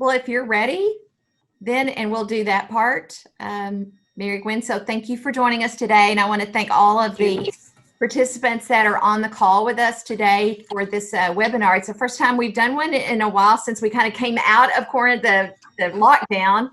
Well, if you're ready, then, and we'll do that part, Mary Gwen. So thank you for joining us today. And I want to thank all of the participants that are on the call with us today for this webinar. It's the first time we've done one in a while since we kind of came out of the lockdown.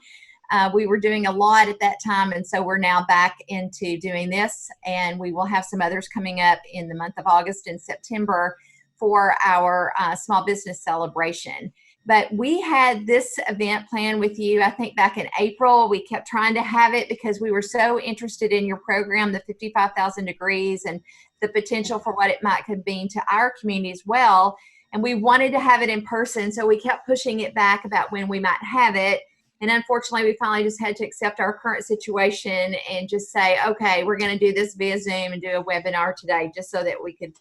We were doing a lot at that time, and so we're now back into doing this, and we will have some others coming up in the month of August and September for our small business celebration. But we had this event planned with you, I think back in April. We kept trying to have it because we were so interested in your program, the 55,000 Degrees, and the potential for what it might could mean to our community as well. And we wanted to have it in person, so we kept pushing it back about when we might have it. And unfortunately, we finally just had to accept our current situation and just say, okay, we're going to do this via Zoom and do a webinar today just so that we could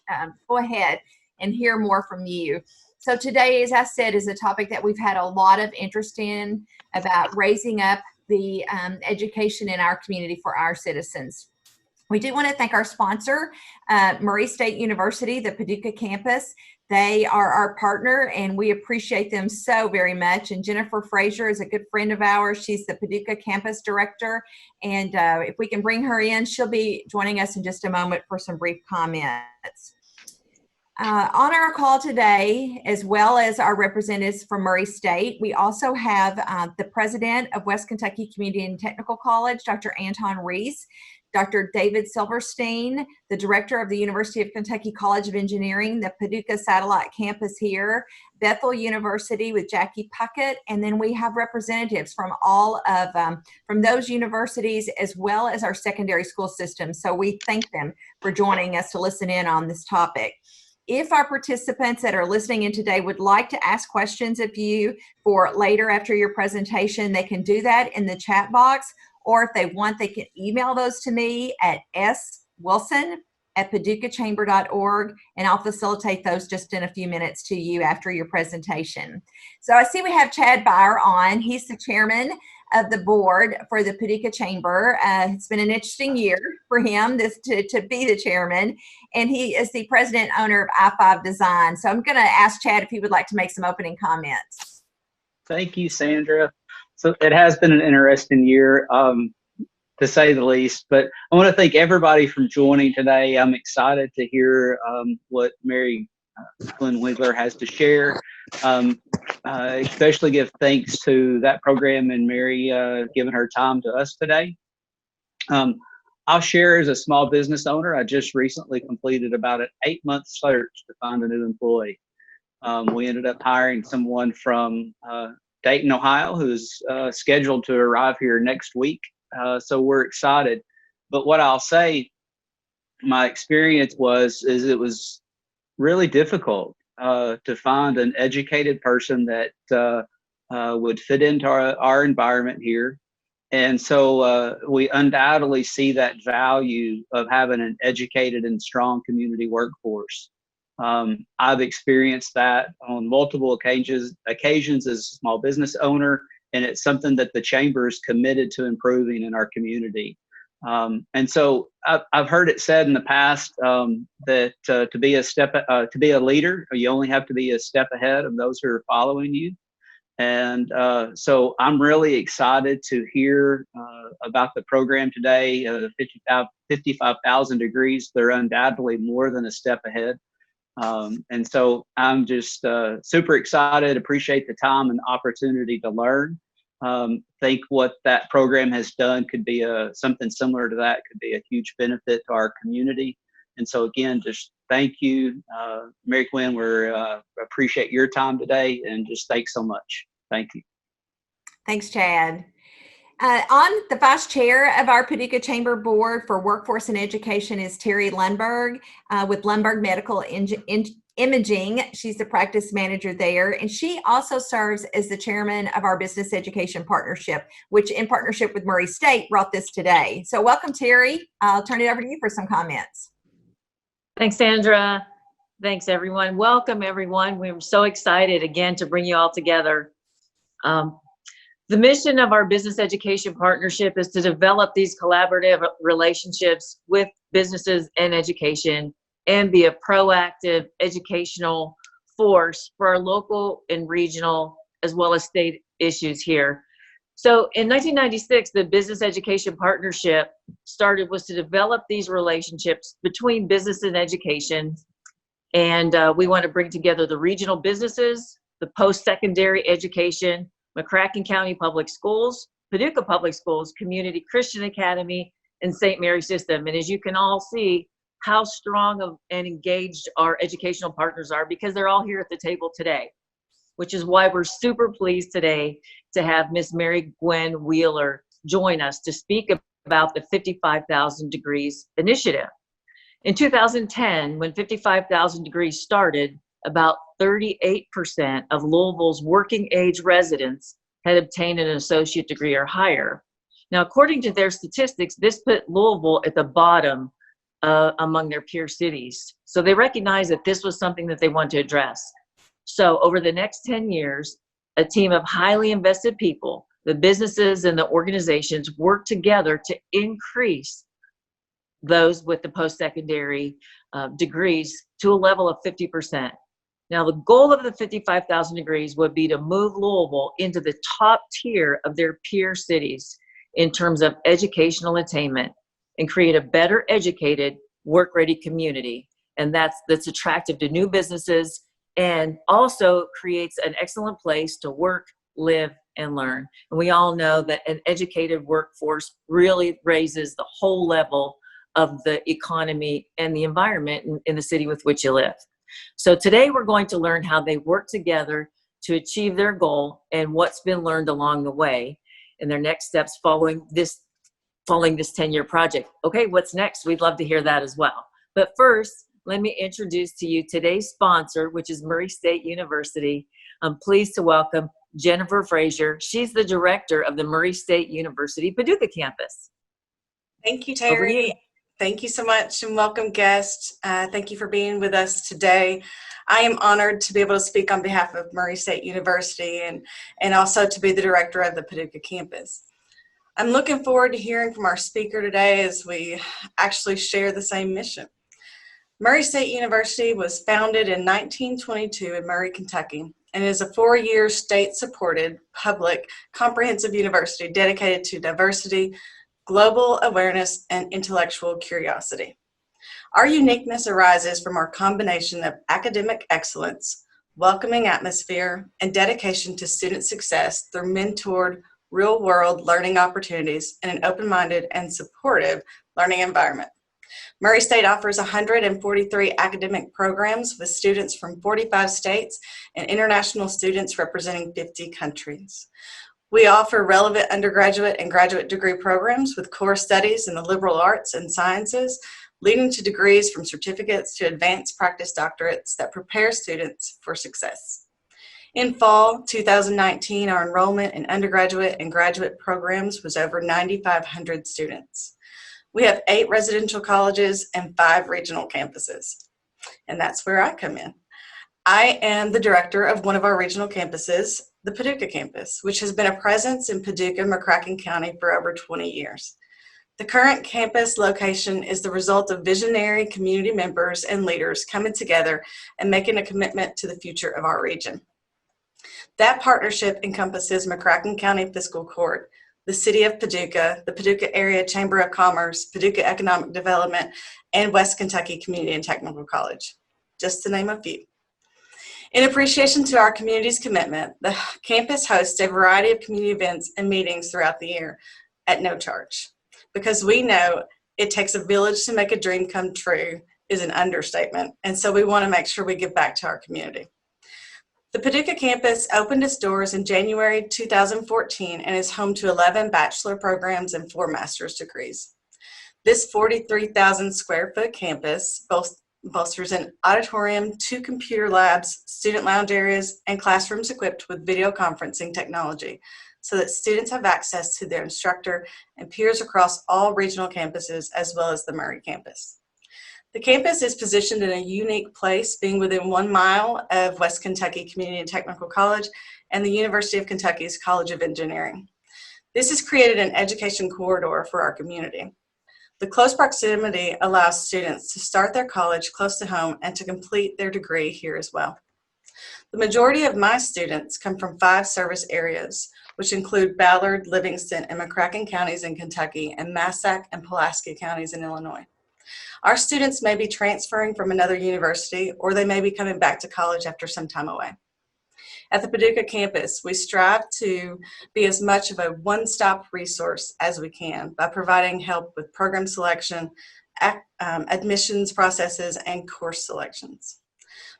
go ahead and hear more from you. So today, as I said, is a topic that we've had a lot of interest in about raising up the education in our community for our citizens. We do want to thank our sponsor, Murray State University, the Paducah campus. They are our partner, and we appreciate them so very much. And Jennifer Frazier is a good friend of ours. She's the Paducah campus director. And if we can bring her in, she'll be joining us in just a moment for some brief comments. On our call today, as well as our representatives from Murray State, we also have the president of West Kentucky Community and Technical College, Dr. Anton Reese, Dr. David Silverstein, the director of the University of Kentucky College of Engineering, the Paducah Satellite Campus here, Bethel University with Jackie Puckett, and then we have representatives from all of from those universities as well as our secondary school system. So we thank them for joining us to listen in on this topic. If our participants that are listening in today would like to ask questions of you for later after your presentation, they can do that in the chat box, or if they want, they can email those to me at swilson@paducahchamber.org, and I'll facilitate those just in a few minutes to you after your presentation. So I see we have Chad Byer on. He's the chairman of the board for the Paducah Chamber. It's been an interesting year for him to be the chairman, and he is the president owner of I-5 Design. So I'm going to ask Chad if he would like to make some opening comments. Thank you, Sandra. So it has been an interesting year, to say the least, but I want to thank everybody for joining today. I'm excited to hear what Mary Gwen Winkler has to share. Especially give thanks to that program and Mary giving her time to us today. I'll share as a small business owner. I just recently completed about an 8-month search to find a new employee. We ended up hiring someone from Dayton, Ohio, who's scheduled to arrive here next week. So we're excited. But what I'll say, my experience is it was really difficult to find an educated person that would fit into our environment here. And so we undoubtedly see that value of having an educated and strong community workforce. I've experienced that on multiple occasions as a small business owner, and it's something that the Chamber is committed to improving in our community. And so I've heard it said in the past that to be a leader, you only have to be a step ahead of those who are following you. And so I'm really excited to hear about the program today. 55,000 degrees, they're undoubtedly more than a step ahead. And so I'm just super excited, appreciate the time and opportunity to learn. Think what that program has done could be something similar to that, could be a huge benefit to our community. And so again, just thank you, Mary Gwen. We appreciate your time today, and just thanks so much. Thank you. Thanks, Chad. On the vice chair of our Paducah Chamber Board for Workforce and Education is Terry Lundberg with Lundberg Medical Imaging. She's the practice manager there, and she also serves as the chairman of our Business Education Partnership, which in partnership with Murray State brought this today. So welcome, Terry. I'll turn it over to you for some comments. Thanks, Sandra. Thanks, everyone. Welcome, everyone. We're so excited again to bring you all together. The mission of our Business Education Partnership is to develop these collaborative relationships with businesses and education and be a proactive educational force for our local and regional as well as state issues here. So in 1996, the Business Education Partnership was to develop these relationships between business and education. And we want to bring together the regional businesses, the post-secondary education, McCracken County Public Schools, Paducah Public Schools, Community Christian Academy, and St. Mary System. And as you can all see, how strong and engaged our educational partners are, because they're all here at the table today, which is why we're super pleased today to have Miss Mary Gwen Wheeler join us to speak about the 55,000 Degrees Initiative. In 2010, when 55,000 Degrees started, about 38% of Louisville's working age residents had obtained an associate degree or higher. Now, according to their statistics, this put Louisville at the bottom among their peer cities. So they recognized that this was something that they wanted to address. So over the next 10 years, a team of highly invested people, the businesses and the organizations, work together to increase those with the post-secondary degrees to a level of 50%. Now, the goal of the 55,000 Degrees would be to move Louisville into the top tier of their peer cities in terms of educational attainment and create a better educated, work-ready community. And that's attractive to new businesses and also creates an excellent place to work, live, and learn. And we all know that an educated workforce really raises the whole level of the economy and the environment in the city with which you live. So today we're going to learn how they work together to achieve their goal and what's been learned along the way and their next steps following this 10-year project. Okay, what's next? We'd love to hear that as well. But first, let me introduce to you today's sponsor, which is Murray State University. I'm pleased to welcome Jennifer Frazier. She's the director of the Murray State University Paducah campus. Thank you, Over to you. Terry. Thank you so much and welcome guests. Thank you for being with us today. I am honored to be able to speak on behalf of Murray State University and also to be the director of the Paducah campus. I'm looking forward to hearing from our speaker today as we actually share the same mission. Murray State University was founded in 1922 in Murray, Kentucky, and is a 4-year state-supported public comprehensive university dedicated to diversity, global awareness, and intellectual curiosity. Our uniqueness arises from our combination of academic excellence, welcoming atmosphere, and dedication to student success through mentored, real-world learning opportunities and an open-minded and supportive learning environment. Murray State offers 143 academic programs with students from 45 states and international students representing 50 countries. We offer relevant undergraduate and graduate degree programs with core studies in the liberal arts and sciences, leading to degrees from certificates to advanced practice doctorates that prepare students for success. In fall 2019, our enrollment in undergraduate and graduate programs was over 9,500 students. We have 8 residential colleges and 5 regional campuses, and that's where I come in. I am the director of one of our regional campuses, the Paducah campus, which has been a presence in Paducah, McCracken County for over 20 years. The current campus location is the result of visionary community members and leaders coming together and making a commitment to the future of our region. That partnership encompasses McCracken County Fiscal Court, the City of Paducah, the Paducah Area Chamber of Commerce, Paducah Economic Development, and West Kentucky Community and Technical College, just to name a few. In appreciation to our community's commitment, the campus hosts a variety of community events and meetings throughout the year at no charge, because we know it takes a village to make a dream come true is an understatement, and so we want to make sure we give back to our community. The Paducah campus opened its doors in January 2014 and is home to 11 bachelor programs and 4 master's degrees. This 43,000 square foot campus bolsters an auditorium, 2 computer labs, student lounge areas, and classrooms equipped with video conferencing technology so that students have access to their instructor and peers across all regional campuses as well as the Murray campus. The campus is positioned in a unique place, being within 1 mile of West Kentucky Community and Technical College and the University of Kentucky's College of Engineering. This has created an education corridor for our community. The close proximity allows students to start their college close to home and to complete their degree here as well. The majority of my students come from 5 service areas, which include Ballard, Livingston, and McCracken counties in Kentucky, and Massac and Pulaski counties in Illinois. Our students may be transferring from another university, or they may be coming back to college after some time away. At the Paducah campus, we strive to be as much of a one-stop resource as we can by providing help with program selection, admissions processes, and course selections.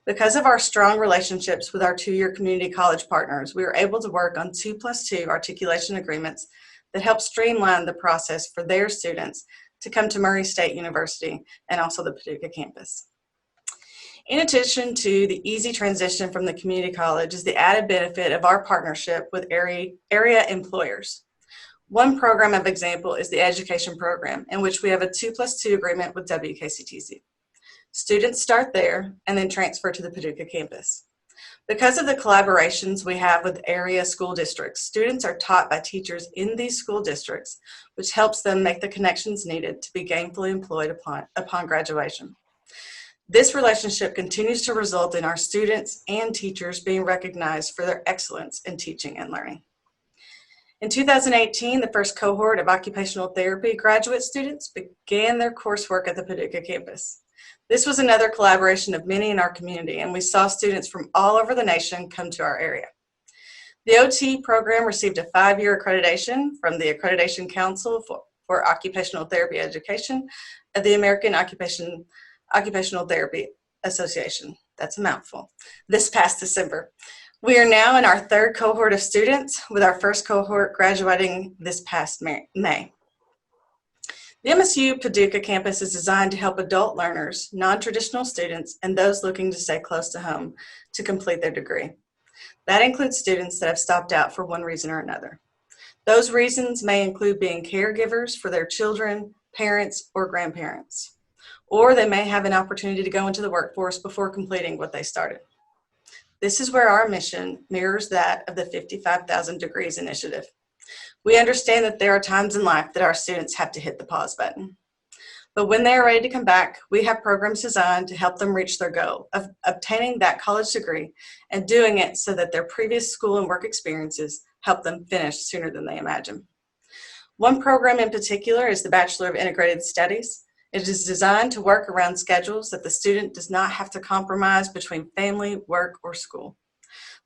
Because of our strong relationships with our 2-year community college partners, we are able to work on 2+2 articulation agreements that help streamline the process for their students to come to Murray State University and also the Paducah campus. In addition to the easy transition from the community college is the added benefit of our partnership with area employers. One program of example is the education program, in which we have a 2+2 agreement with WKCTC. Students start there and then transfer to the Paducah campus. Because of the collaborations we have with area school districts, students are taught by teachers in these school districts, which helps them make the connections needed to be gainfully employed upon graduation. This relationship continues to result in our students and teachers being recognized for their excellence in teaching and learning. In 2018, the first cohort of occupational therapy graduate students began their coursework at the Paducah campus. This was another collaboration of many in our community, and we saw students from all over the nation come to our area. The OT program received a 5-year accreditation from the Accreditation Council for Occupational Therapy Education of the American Occupational Therapy Association. That's a mouthful. This past December. We are now in our 3rd cohort of students, with our first cohort graduating this past May. The MSU Paducah campus is designed to help adult learners, non-traditional students, and those looking to stay close to home to complete their degree. That includes students that have stopped out for one reason or another. Those reasons may include being caregivers for their children, parents, or grandparents. Or they may have an opportunity to go into the workforce before completing what they started. This is where our mission mirrors that of the 55,000 Degrees Initiative. We understand that there are times in life that our students have to hit the pause button. But when they are ready to come back, we have programs designed to help them reach their goal of obtaining that college degree and doing it so that their previous school and work experiences help them finish sooner than they imagine. One program in particular is the Bachelor of Integrated Studies. It is designed to work around schedules that the student does not have to compromise between family, work, or school.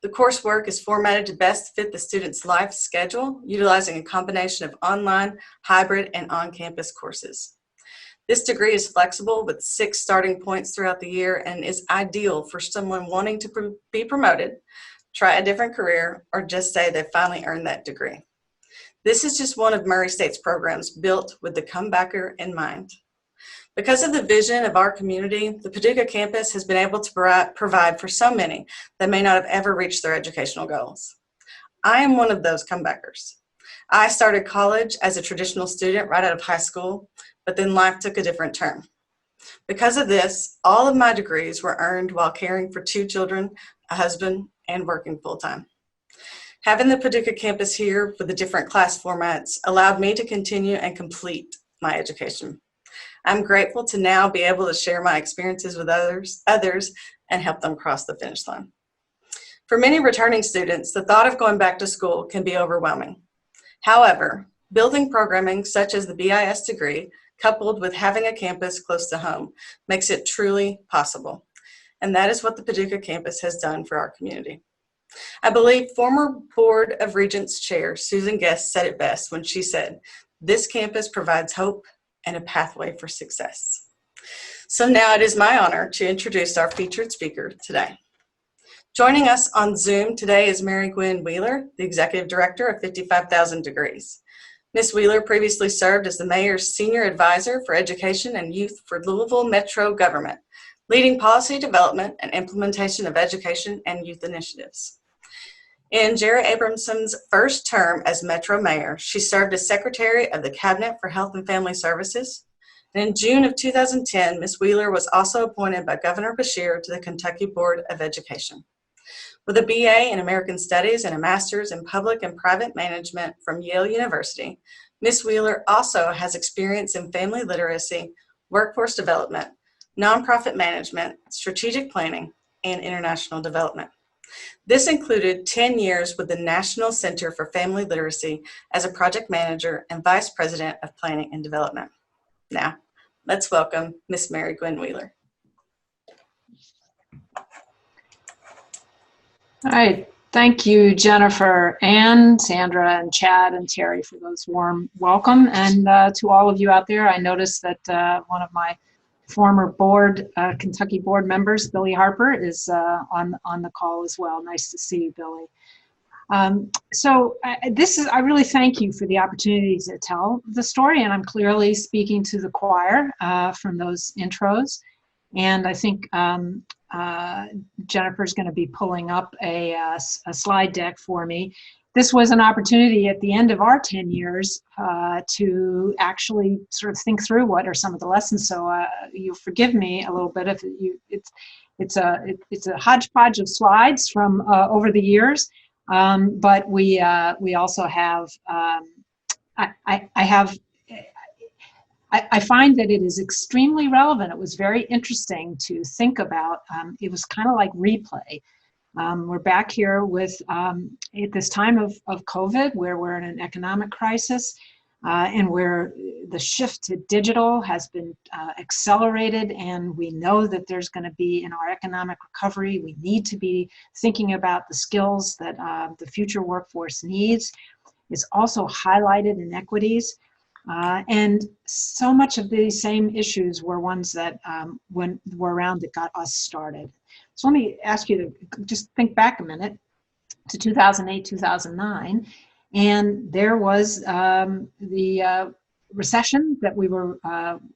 The coursework is formatted to best fit the student's life schedule, utilizing a combination of online, hybrid, and on-campus courses. This degree is flexible with 6 starting points throughout the year and is ideal for someone wanting to be promoted, try a different career, or just say they finally earned that degree. This is just one of Murray State's programs built with the comebacker in mind. Because of the vision of our community, the Paducah campus has been able to provide for so many that may not have ever reached their educational goals. I am one of those comebackers. I started college as a traditional student right out of high school, but then life took a different turn. Because of this, all of my degrees were earned while caring for 2 children, a husband, and working full-time. Having the Paducah campus here with the different class formats allowed me to continue and complete my education. I'm grateful to now be able to share my experiences with others and help them cross the finish line. For many returning students, the thought of going back to school can be overwhelming. However, building programming such as the BIS degree, coupled with having a campus close to home, makes it truly possible. And that is what the Paducah campus has done for our community. I believe former Board of Regents Chair Susan Guest said it best when she said, "This campus provides hope and a pathway for success." So now it is my honor to introduce our featured speaker today. Joining us on Zoom today is Mary Gwen Wheeler, the Executive Director of 55,000 Degrees. Ms. Wheeler previously served as the Mayor's Senior Advisor for Education and Youth for Louisville Metro Government, leading policy development and implementation of education and youth initiatives. In Jerry Abramson's first term as Metro Mayor, she served as Secretary of the Cabinet for Health and Family Services. And in June of 2010, Ms. Wheeler was also appointed by Governor Beshear to the Kentucky Board of Education. With a BA in American Studies and a Master's in Public and Private Management from Yale University, Ms. Wheeler also has experience in family literacy, workforce development, nonprofit management, strategic planning, and international development. This included 10 years with the National Center for Family Literacy as a project manager and vice president of planning and development. Now, let's welcome Miss Mary Gwen Wheeler. All right. Thank you, Jennifer and Sandra and Chad and Terry for those warm welcome. And to all of you out there, I noticed that one of my former board, Kentucky board members, Billy Harper, is on the call as well. Nice to see you, Billy. I really thank you for the opportunity to tell the story, and I'm clearly speaking to the choir from those intros. And I think Jennifer's going to be pulling up a slide deck for me. This was an opportunity at the end of our 10 years to actually sort of think through what are some of the lessons. So you'll forgive me a little bit if it's a hodgepodge of slides from over the years, but we also have I find that it is extremely relevant. It was very interesting to think about. It was kind of like replay. We're back here with, at this time of COVID, where we're in an economic crisis and where the shift to digital has been accelerated, and we know that there's going to be, in our economic recovery, we need to be thinking about the skills that the future workforce needs. It's also highlighted inequities. And so much of these same issues were ones that were around that got us started. So let me ask you to just think back a minute to 2008, 2009, and there was the recession that we were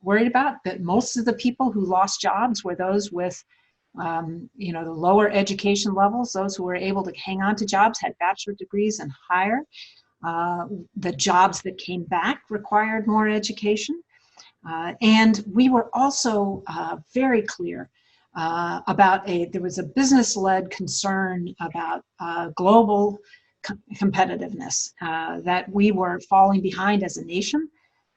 worried about, that most of the people who lost jobs were those with the lower education levels. Those who were able to hang on to jobs had bachelor degrees and higher. The jobs that came back required more education. And we were also very clear about there was a business-led concern about global competitiveness, that we were falling behind as a nation.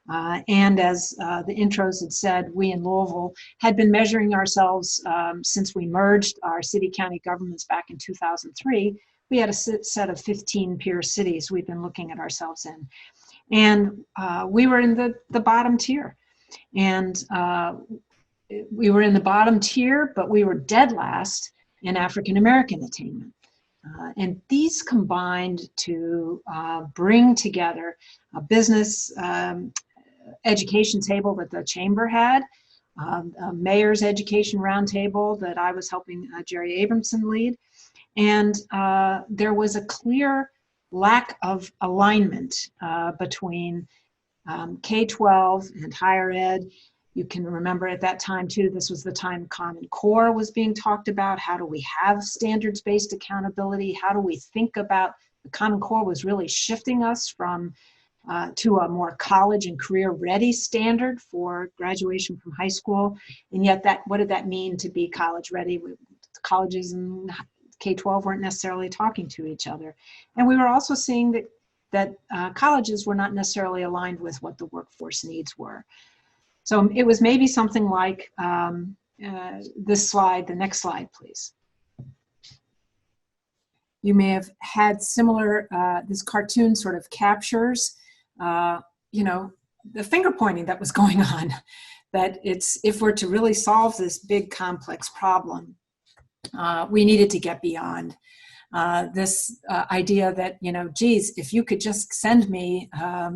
And as the intros had said, we in Louisville had been measuring ourselves since we merged our city-county governments back in 2003. We had a set of 15 peer cities we've been looking at ourselves in. And we were in the bottom tier. And we were in the bottom tier, but we were dead last in African American attainment. And these combined to bring together a business education table that the chamber had, a mayor's education roundtable that I was helping Jerry Abramson lead. And there was a clear lack of alignment between K-12 and higher ed. You can remember at that time too, this was the time Common Core was being talked about. How do we have standards-based accountability? How do we think about, the Common Core was really shifting us from to a more college and career ready standard for graduation from high school. And yet what did that mean to be college ready? Colleges and K-12 weren't necessarily talking to each other. And we were also seeing that colleges were not necessarily aligned with what the workforce needs were. So it was maybe something like this slide, the next slide, please. You may have had similar, this cartoon sort of captures, the finger pointing that was going on, that if we're to really solve this big complex problem, we needed to get beyond this idea that, geez, if you could just send me,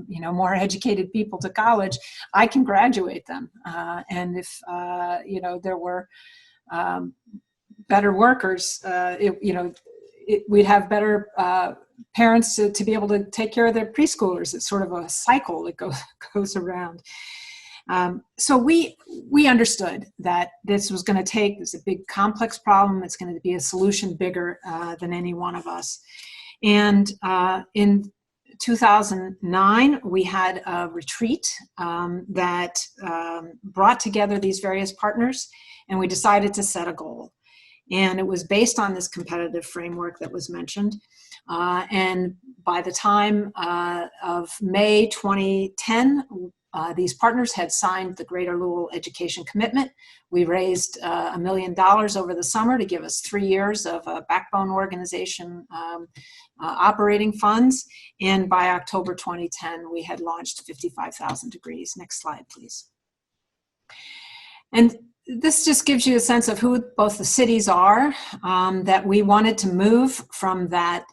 more educated people to college, I can graduate them. And if, there were better workers, we'd have better parents to be able to take care of their preschoolers. It's sort of a cycle that goes around. So we understood that this was going to take, this is a big complex problem. It's going to be a solution bigger than any one of us. And in 2009, we had a retreat that brought together these various partners, and we decided to set a goal. And it was based on this competitive framework that was mentioned. And by the time of May 2010, these partners had signed the Greater Louisville Education Commitment. We raised $1 million over the summer to give us 3 years of backbone organization operating funds. And by October 2010, we had launched 55,000 degrees. Next slide, please. And this just gives you a sense of who both the cities are, that we wanted to move from that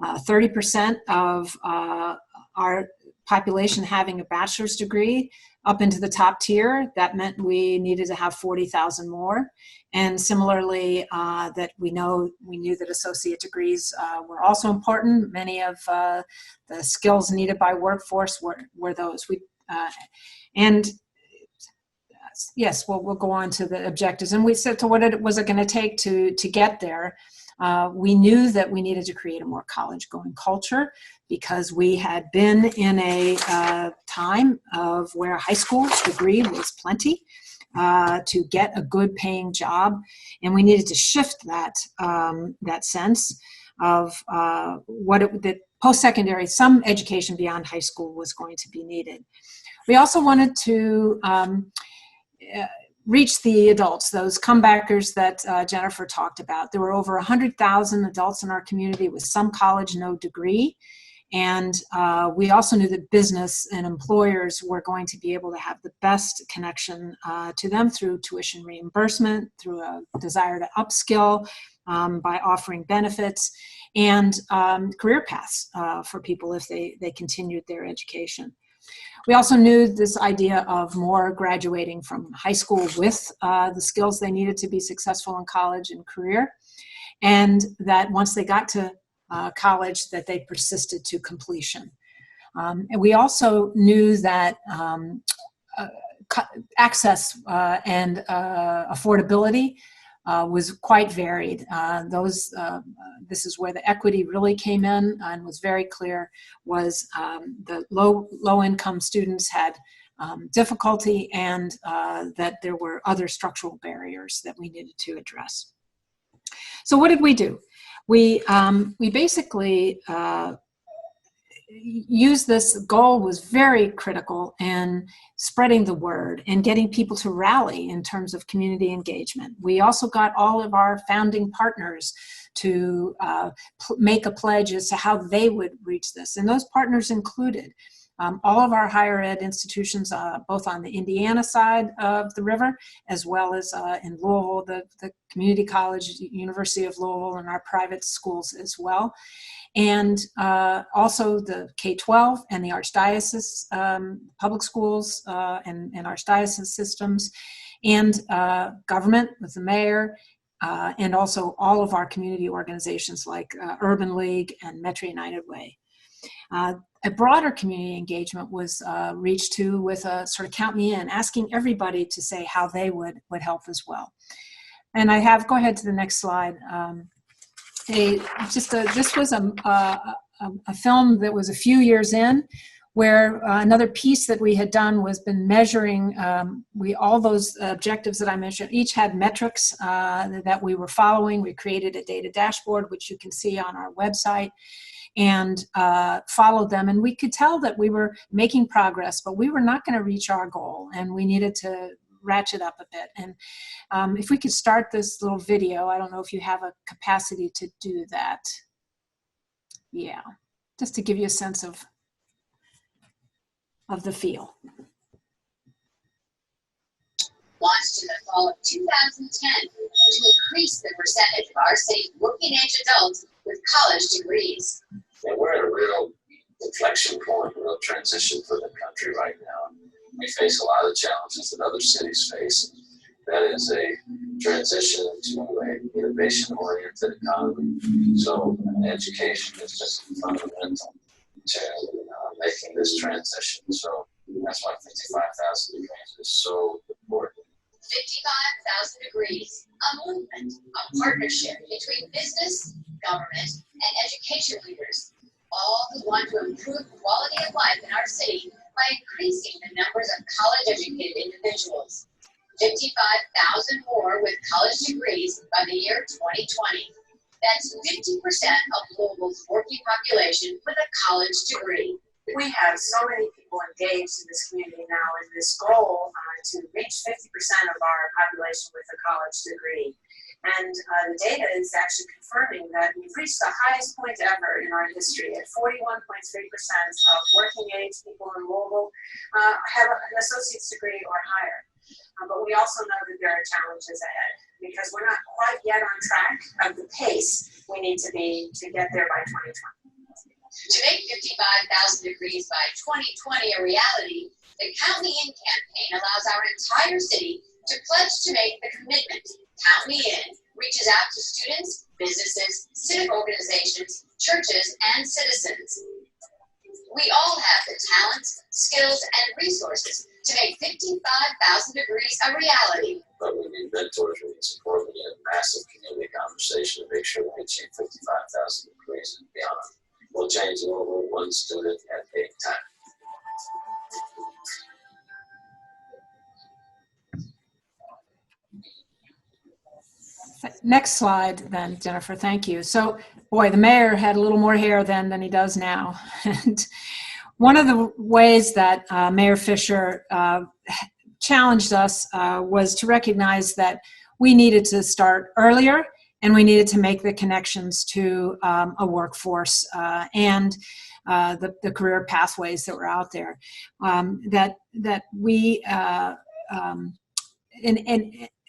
30% of our population having a bachelor's degree up into the top tier. That meant we needed to have 40,000 more. And similarly, that we knew that associate degrees were also important. Many of the skills needed by workforce were those. Yes, we'll go on to the objectives. And we said, to what was it going to take to get there? We knew that we needed to create a more college-going culture because we had been in a time of where a high school degree was plenty to get a good paying job. And we needed to shift that sense of that post-secondary, some education beyond high school was going to be needed. We also wanted to reach the adults, those comebackers that Jennifer talked about. There were over 100,000 adults in our community with some college, no degree. And we also knew that business and employers were going to be able to have the best connection to them through tuition reimbursement, through a desire to upskill, by offering benefits, and career paths for people if they continued their education. We also knew this idea of more graduating from high school with the skills they needed to be successful in college and career, and that once they got to college, that they persisted to completion. And we also knew that access and affordability was quite varied. This is where the equity really came in and was very clear, was the low income students had difficulty, and that there were other structural barriers that we needed to address. So what did we do? We basically used this. Goal was very critical in spreading the word and getting people to rally in terms of community engagement. We also got all of our founding partners to make a pledge as to how they would reach this. And those partners included all of our higher ed institutions, both on the Indiana side of the river, as well as in Louisville, the community college, University of Louisville, and our private schools as well. And also the K-12 and the Archdiocese public schools and Archdiocese systems, and government with the mayor, and also all of our community organizations like Urban League and Metro United Way. A broader community engagement was reached to with a sort of count me in, asking everybody to say how they would help as well. And go ahead to the next slide. This was a film that was a few years in, where another piece that we had done was been measuring, all those objectives that I mentioned, each had metrics that we were following. We created a data dashboard, which you can see on our website, and followed them. And we could tell that we were making progress, but we were not going to reach our goal, and we needed to ratchet up a bit. And if we could start this little video, I don't know if you have a capacity to do that. Yeah, just to give you a sense of the feel. Launched in the fall of 2010 to increase the percentage of our state's working-age adults with college degrees. And we're at a real inflection point, a real transition for the country right now. We face a lot of challenges that other cities face. That is a transition to an innovation-oriented economy. So education is just fundamental to making this transition. So that's why 55,000 degrees is so important. 55,000 degrees, a movement, a partnership between business, government, and education leaders, all who want to improve quality of life in our city by increasing the numbers of college-educated individuals. 55,000 more with college degrees by the year 2020. That's 50% of Louisville's working population with a college degree. We have so many people engaged in this community now in this goal to reach 50% of our population with a college degree. And the data is actually confirming that we've reached the highest point ever in our history at 41.3% of working age people in Louisville have an associate's degree or higher. But we also know that there are challenges ahead because we're not quite yet on track of the pace we need to be to get there by 2020. To make 55,000 degrees by 2020 a reality, the Count Me In campaign allows our entire city to pledge to make the commitment. Count Me In reaches out to students, businesses, civic organizations, churches, and citizens. We all have the talents, skills, and resources to make 55,000 degrees a reality. But we need mentors, we need support, we need a massive community conversation to make sure we achieve 55,000 degrees and beyond. We'll change Louisville one student at a time. Next slide then, Jennifer, thank you. So, boy, the mayor had a little more hair then than he does now. And one of the ways that Mayor Fisher challenged us was to recognize that we needed to start earlier and we needed to make the connections to a workforce and the career pathways that were out there.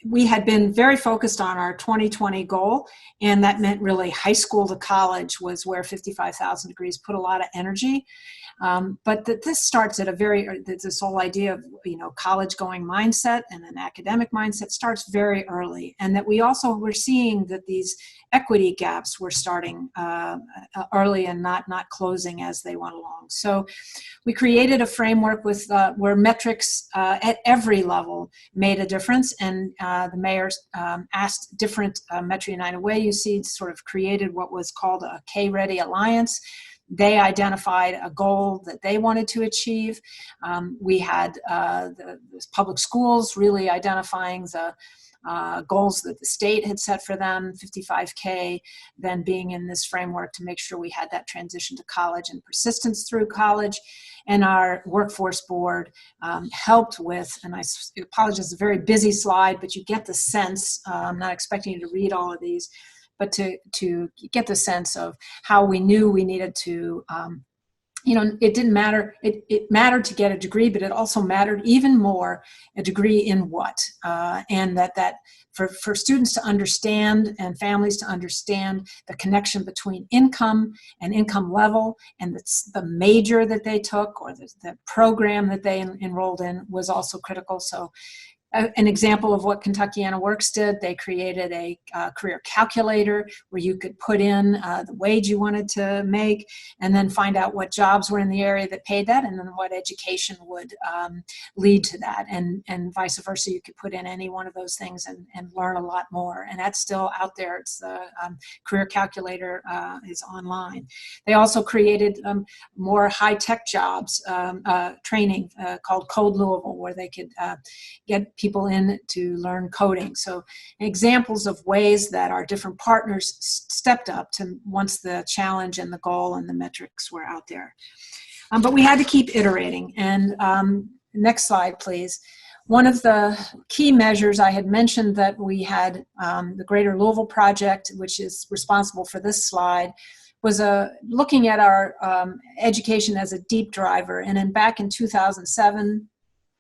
We had been very focused on our 2020 goal, and that meant really high school to college was where 55,000 degrees put a lot of energy. But this starts at this whole idea of, college going mindset and an academic mindset starts very early. And that we're seeing that these equity gaps were starting early and not closing as they went along. So we created a framework with where metrics at every level made a difference. And the mayor asked different Metro United Way UC sort of created what was called a K-Ready Alliance. They identified a goal that they wanted to achieve. We had the public schools really identifying the goals that the state had set for them, 55K, then being in this framework to make sure we had that transition to college and persistence through college. And our workforce board helped with, and I apologize, it's a very busy slide, but you get the sense, I'm not expecting you to read all of these, but to get the sense of how we knew we needed to, it didn't matter. It mattered to get a degree, but it also mattered even more a degree in what, and that for students to understand and families to understand the connection between income and income level and the major that they took or the program that they enrolled in was also critical. So an example of what Kentuckiana Works did, they created a career calculator where you could put in the wage you wanted to make and then find out what jobs were in the area that paid that and then what education would lead to that. And vice versa, you could put in any one of those things and learn a lot more. And that's still out there. It's the career calculator is online. They also created more high-tech jobs training called Code Louisville where they could get people in to learn coding. So examples of ways that our different partners stepped up to once the challenge and the goal and the metrics were out there. But we had to keep iterating. And next slide, please. One of the key measures I had mentioned that we had the Greater Louisville Project, which is responsible for this slide, was looking at our education as a deep driver. And then back in 2007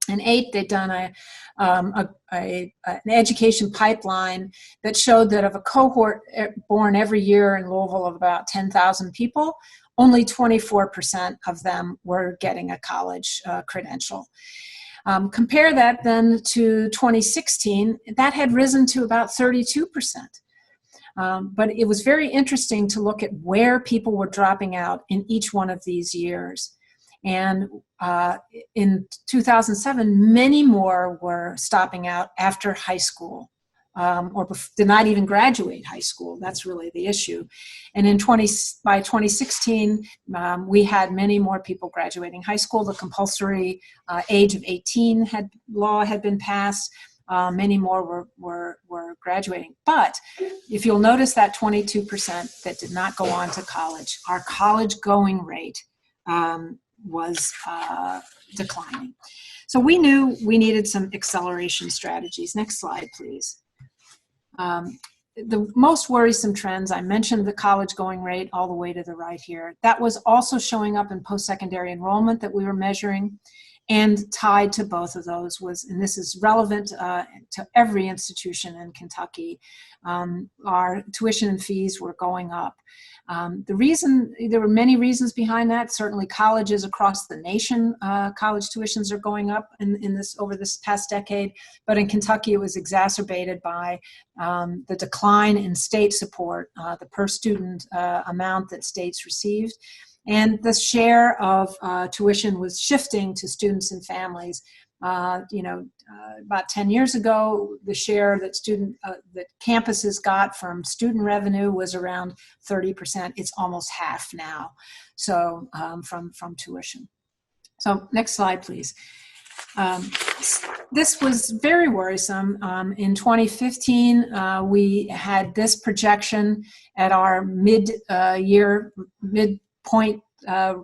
and 2008, they'd done an education pipeline that showed that of a cohort born every year in Louisville of about 10,000 people, only 24% of them were getting a college credential. Compare that then to 2016, that had risen to about 32%. But it was very interesting to look at where people were dropping out in each one of these years. And in 2007, many more were stopping out after high school or did not even graduate high school. That's really the issue. And by 2016, we had many more people graduating high school. The compulsory age of 18 law had been passed. Many more were graduating. But if you'll notice that 22% that did not go on to college, our college going rate was declining. So we knew we needed some acceleration strategies. Next slide, please. The most worrisome trends, I mentioned the college going rate all the way to the right here. That was also showing up in post-secondary enrollment that we were measuring, and tied to both of those was, and this is relevant to every institution in Kentucky, our tuition and fees were going up. There were many reasons behind that. Certainly colleges across the nation, college tuitions are going up over this past decade, but in Kentucky it was exacerbated by the decline in state support, the per student amount that states received. And the share of tuition was shifting to students and families. About 10 years ago, the share that campuses got from student revenue was around 30%. It's almost half now, so from tuition. So next slide, please. This was very worrisome. In 2015, we had this projection at our midpoint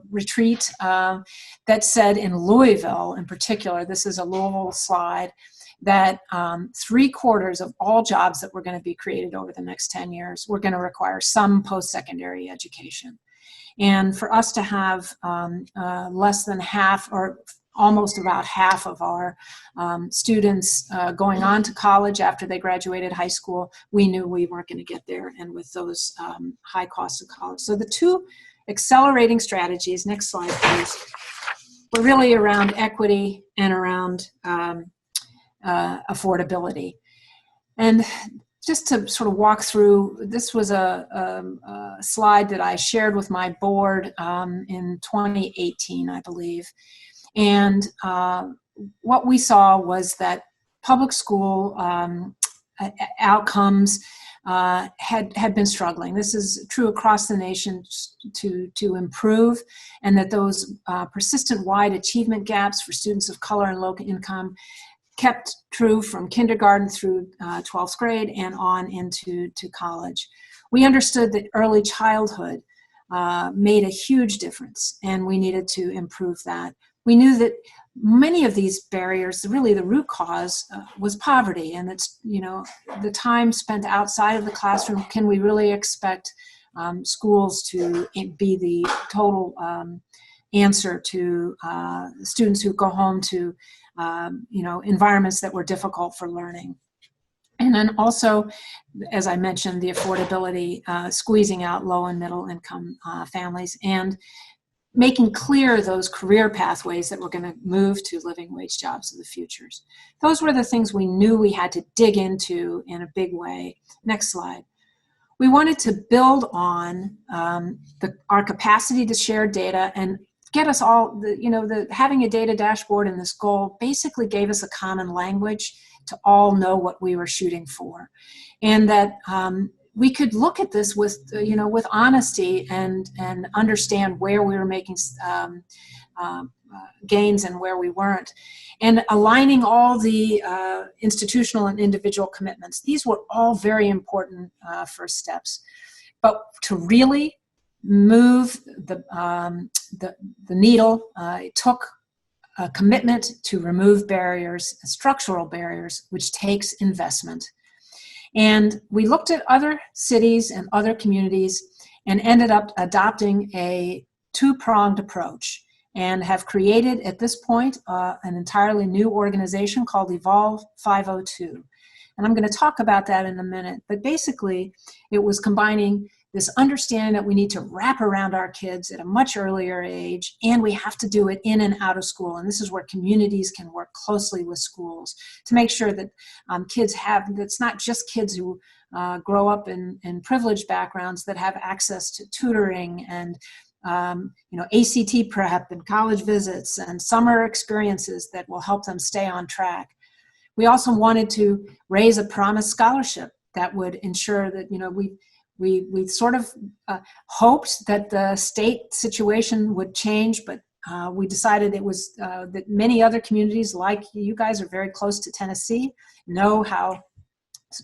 retreat that said in Louisville in particular, this is a Louisville slide, that 3/4 of all jobs that were going to be created over the next 10 years were going to require some post-secondary education. And for us to have less than half, or almost about half of our students going on to college after they graduated high school, we knew we weren't going to get there, and with those high costs of college. So the two accelerating strategies, next slide please, were really around equity and around affordability. And just to sort of walk through, this was a slide that I shared with my board in 2018, I believe. And what we saw was that public school outcomes had been struggling. This is true across the nation to improve, and that those persistent wide achievement gaps for students of color and low income kept true from kindergarten through 12th grade and on into college. We understood that early childhood made a huge difference, and we needed to improve that. We knew that many of these barriers, really the root cause was poverty, and it's, the time spent outside of the classroom. Can we really expect schools to be the total answer to students who go home to environments that were difficult for learning? And then also, as I mentioned, the affordability, squeezing out low and middle income families, and making clear those career pathways that we're going to move to living wage jobs of the futures. Those were the things we knew we had to dig into in a big way. Next slide. We wanted to build on our capacity to share data and get us all, having a data dashboard and this goal basically gave us a common language to all know what we were shooting for. And that we could look at this with, with honesty and understand where we were making gains and where we weren't. And aligning all the institutional and individual commitments. These were all very important first steps. But to really move the needle, it took a commitment to remove barriers, structural barriers, which takes investment. And we looked at other cities and other communities and ended up adopting a two-pronged approach, and have created at this point an entirely new organization called Evolve 502. And I'm going to talk about that in a minute. But basically, it was combining this understanding that we need to wrap around our kids at a much earlier age, and we have to do it in and out of school. And this is where communities can work closely with schools to make sure that kids it's not just kids who grow up in privileged backgrounds that have access to tutoring and ACT prep and college visits and summer experiences that will help them stay on track. We also wanted to raise a promise scholarship that would ensure that, we sort of hoped that the state situation would change, but we decided it was that many other communities, like you guys are very close to Tennessee, know how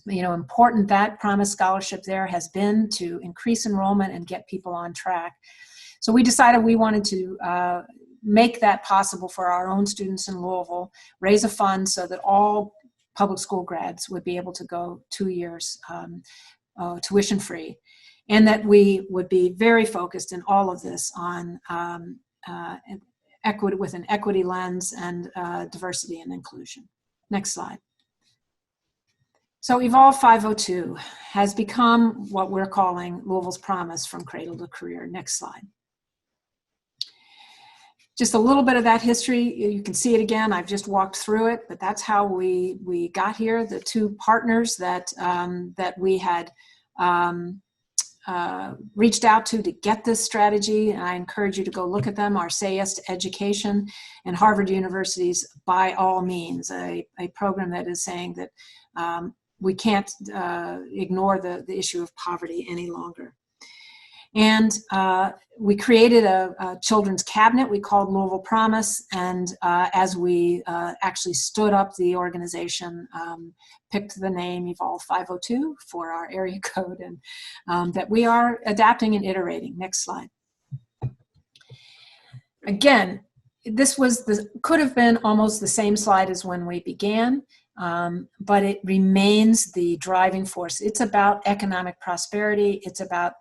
important that promise scholarship there has been to increase enrollment and get people on track. So we decided we wanted to make that possible for our own students in Louisville, raise a fund so that all public school grads would be able to go 2 years tuition free, and that we would be very focused in all of this on equity, with an equity lens, and diversity and inclusion. Next slide. So Evolve 502 has become what we're calling Louisville's Promise from Cradle to Career. Next slide. Just a little bit of that history. You can see it again. I've just walked through it, but that's how we got here. The two partners that we had reached out to get this strategy, and I encourage you to go look at them, are Say Yes to Education and Harvard University's By All Means, a program that is saying that we can't ignore the issue of poverty any longer. And we created a children's cabinet we called Louisville Promise, and as we actually stood up the organization, picked the name Evolve 502 for our area code, and that we are adapting and iterating. Next slide. Again, this could have been almost the same slide as when we began. But it remains the driving force. It's about economic prosperity, it's about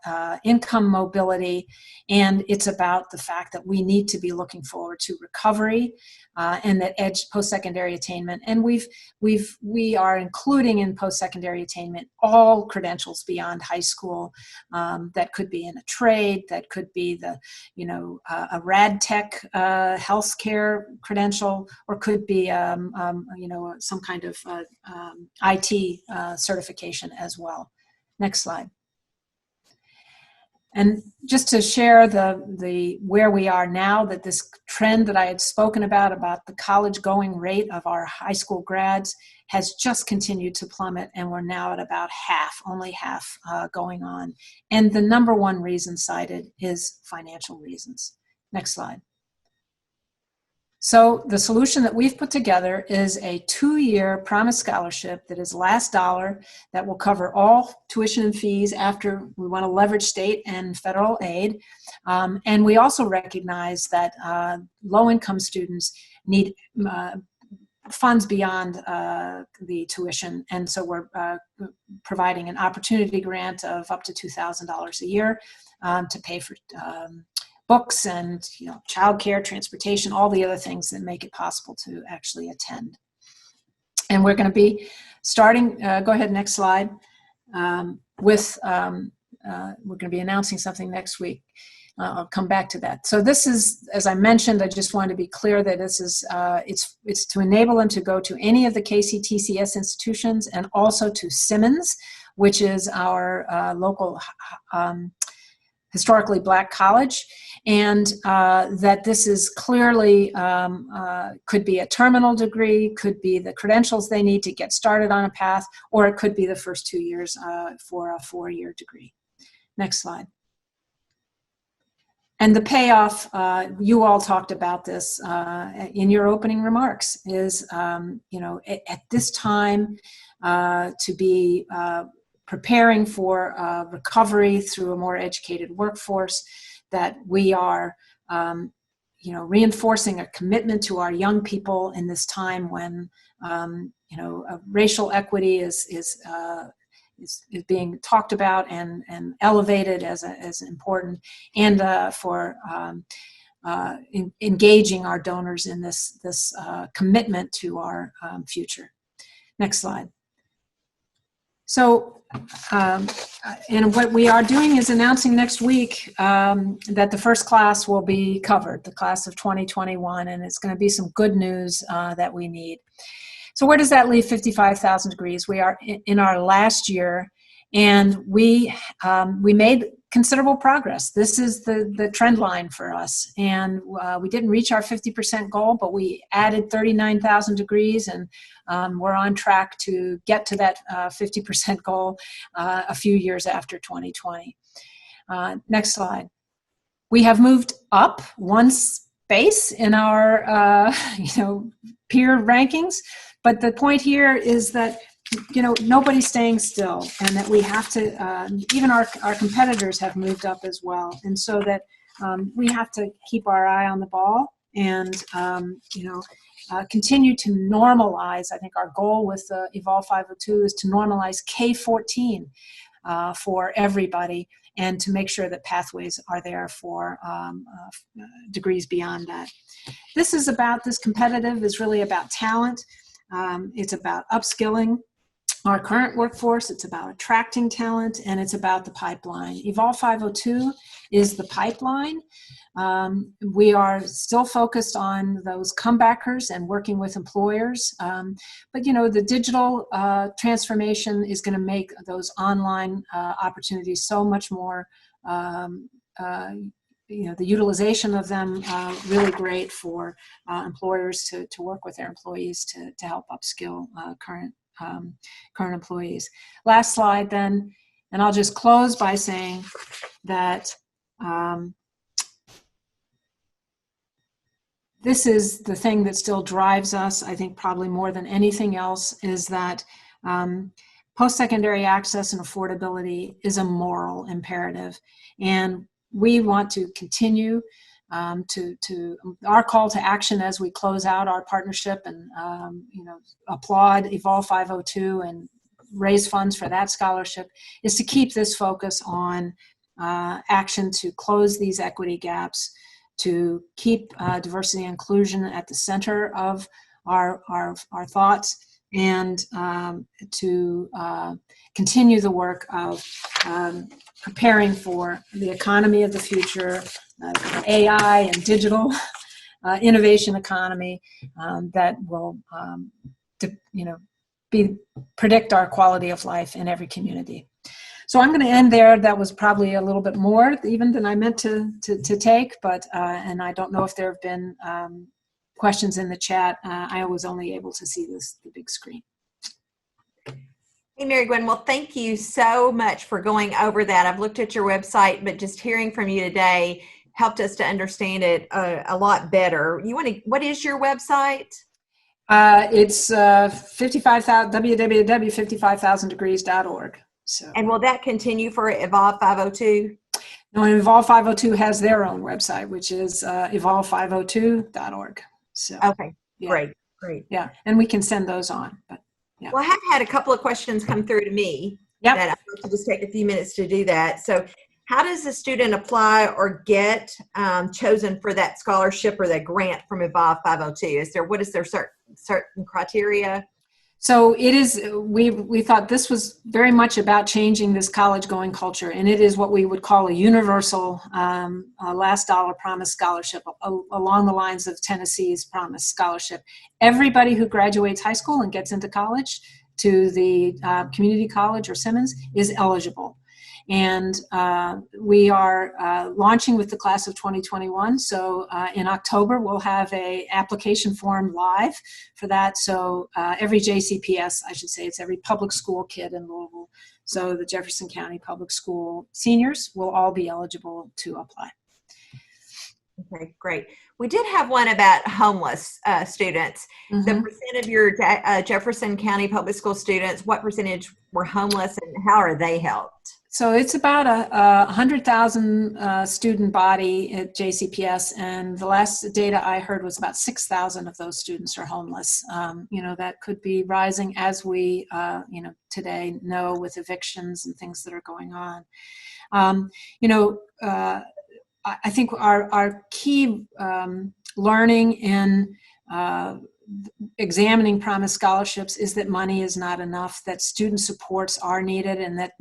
income mobility, and it's about the fact that we need to be looking forward to recovery and that post-secondary attainment. And we are including in post-secondary attainment all credentials beyond high school. That could be in a trade, that could be a rad tech healthcare credential, or could be some kind of IT certification as well. Next slide. And just to share the where we are now, that this trend that I had spoken about the college going rate of our high school grads has just continued to plummet, and we're now at about only half going on. And the number one reason cited is financial reasons. Next slide. So the solution that we've put together is a 2-year Promise Scholarship that is last dollar, that will cover all tuition and fees after we want to leverage state and federal aid. And we also recognize that low-income students need funds beyond the tuition. And so we're providing an opportunity grant of up to $2,000 a year to pay for books and childcare, transportation, all the other things that make it possible to actually attend. And we're going to be starting, go ahead, next slide, we're going to be announcing something next week. I'll come back to that. So this is, as I mentioned, I just wanted to be clear that this is, it's to enable them to go to any of the KCTCS institutions, and also to Simmons, which is our local historically Black college, and that this is clearly could be a terminal degree, could be the credentials they need to get started on a path, or it could be the first 2 years for a 4-year degree. Next slide. And the payoff, you all talked about this in your opening remarks, is at this time to be preparing for recovery through a more educated workforce, that we are, reinforcing a commitment to our young people in this time when, racial equity is being talked about and elevated as important, and for engaging our donors in this commitment to our future. Next slide. So, and what we are doing is announcing next week that the first class will be covered, the class of 2021, and it's going to be some good news that we need. So where does that leave 55,000 degrees? We are in our last year, and we made considerable progress. This is the trend line for us, and we didn't reach our 50% goal, but we added 39,000 degrees, and we're on track to get to that 50% goal a few years after 2020. Next slide. We have moved up one space in our peer rankings, but the point here is that nobody's staying still, and that we have to, even our competitors have moved up as well. And so that we have to keep our eye on the ball and continue to normalize. I think our goal with Evolve 502 is to normalize K-14 for everybody, and to make sure that pathways are there for degrees beyond that. This competitive is really about talent. It's about upskilling our current workforce, it's about attracting talent, and it's about the pipeline. Evolve 502 is the pipeline. We are still focused on those comebackers and working with employers. But the digital transformation is going to make those online opportunities so much more, the utilization of them really great for employers to work with their employees to help upskill current employees. Last slide then, and I'll just close by saying that this is the thing that still drives us, I think probably more than anything else, is that post-secondary access and affordability is a moral imperative. And we want to continue to our call to action as we close out our partnership and applaud Evolve 502 and raise funds for that scholarship, is to keep this focus on action to close these equity gaps, to keep diversity and inclusion at the center of our thoughts, and to continue the work of preparing for the economy of the future, AI and digital innovation economy that will predict our quality of life in every community. So I'm going to end there. That was probably a little bit more even than I meant to take, but and I don't know if there have been questions in the chat. I was only able to see the big screen. Hey, Mary Gwen, well, thank you so much for going over that. I've looked at your website, but just hearing from you today helped us to understand it a lot better. What is your website? It's www.55,000degrees.org. So. And will that continue for Evolve 502? No, Evolve 502 has their own website, which is evolve502.org. So. Okay, yeah. Great. Yeah, and we can send those on. But yeah. Well, I have had a couple of questions come through to me. Yep. That I'd like to just take a few minutes to do that. So how does a student apply or get chosen for that scholarship or that grant from Evolve 502? What is their certain criteria? So it is, we thought this was very much about changing this college going culture, and it is what we would call a universal last dollar promise scholarship along the lines of Tennessee's promise scholarship. Everybody who graduates high school and gets into college to the community college or Simmons is eligible. And we are launching with the class of 2021. So in October, we'll have a application form live for that. So every JCPS, I should say, it's every public school kid in Louisville. So the Jefferson County Public School seniors will all be eligible to apply. Okay, great. We did have one about homeless students. Mm-hmm. The percent of your Jefferson County Public School students, what percentage were homeless and how are they helped? So it's about a 100,000 student body at JCPS, and the last data I heard was about 6,000 of those students are homeless. That could be rising as we, today know with evictions and things that are going on. I think our key learning in examining promise scholarships is that money is not enough, that student supports are needed, and that